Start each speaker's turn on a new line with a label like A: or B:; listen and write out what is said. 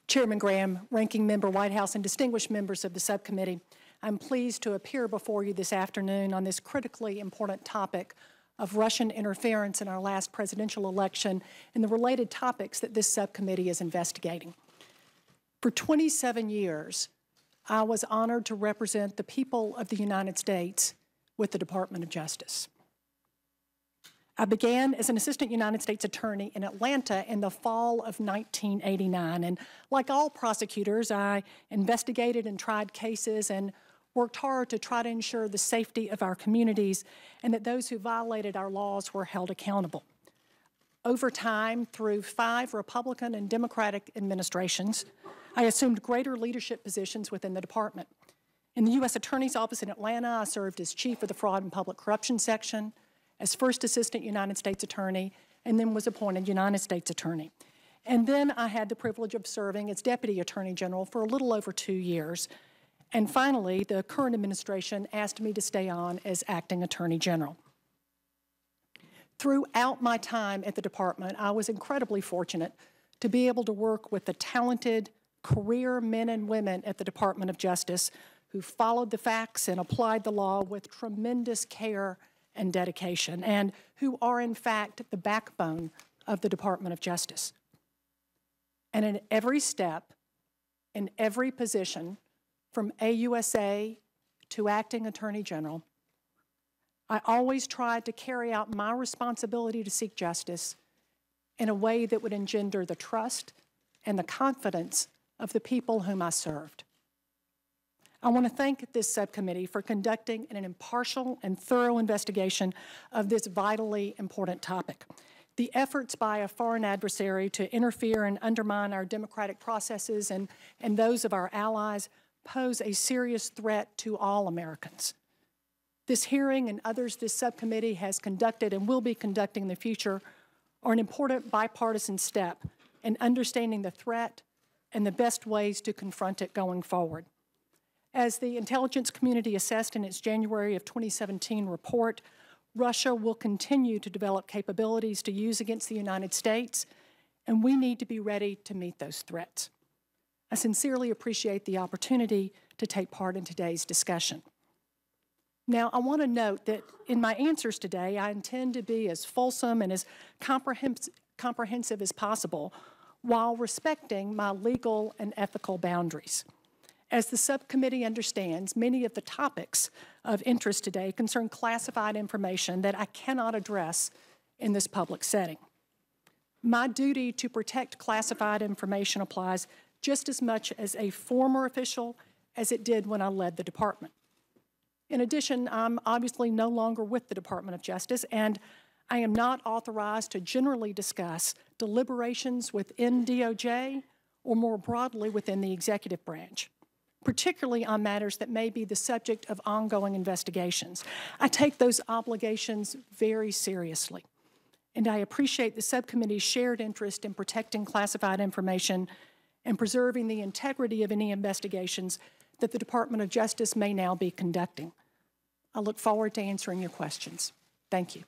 A: Chairman Graham, Ranking Member Whitehouse, and distinguished members of the subcommittee, I'm pleased to appear before you this afternoon on this critically important topic of Russian interference in our last presidential election and the related topics that this subcommittee is investigating. For 27 years, I was honored to represent the people of the United States with the Department of Justice. I began as an assistant United States attorney in Atlanta in the fall of 1989, and like all prosecutors, I investigated and tried cases and worked hard to try to ensure the safety of our communities and that those who violated our laws were held accountable. Over time, through 5 Republican and Democratic administrations, I assumed greater leadership positions within the department. In the U.S. Attorney's Office in Atlanta, I served as chief of the Fraud and Public Corruption Section, as first assistant United States attorney, and then was appointed United States attorney. And then I had the privilege of serving as deputy attorney general for a little over 2 years. And finally, the current administration asked me to stay on as acting attorney general. Throughout my time at the department, I was incredibly fortunate to be able to work with the talented career men and women at the Department of Justice who followed the facts and applied the law with tremendous care and dedication, and who are in fact the backbone of the Department of Justice. And in every step, in every position, from AUSA to acting Attorney General, I always tried to carry out my responsibility to seek justice in a way that would engender the trust and the confidence of the people whom I served. I want to thank this subcommittee for conducting an impartial and thorough investigation of this vitally important topic. The efforts by a foreign adversary to interfere and undermine our democratic processes and those of our allies pose a serious threat to all Americans. This hearing and others this subcommittee has conducted and will be conducting in the future are an important bipartisan step in understanding the threat and the best ways to confront it going forward. As the intelligence community assessed in its January of 2017 report, Russia will continue to develop capabilities to use against the United States, and we need to be ready to meet those threats. I sincerely appreciate the opportunity to take part in today's discussion. Now, I want to note that in my answers today, I intend to be as fulsome and as comprehensive as possible while respecting my legal and ethical boundaries. As the subcommittee understands, many of the topics of interest today concern classified information that I cannot address in this public setting. My duty to protect classified information applies just as much as a former official as it did when I led the department. In addition, I'm obviously no longer with the Department of Justice, and I am not authorized to generally discuss deliberations within DOJ or more broadly within the executive branch, particularly on matters that may be the subject of ongoing investigations. I take those obligations very seriously, and I appreciate the subcommittee's shared interest in protecting classified information and preserving the integrity of any investigations that the Department of Justice may now be conducting. I look forward to answering your questions. Thank you.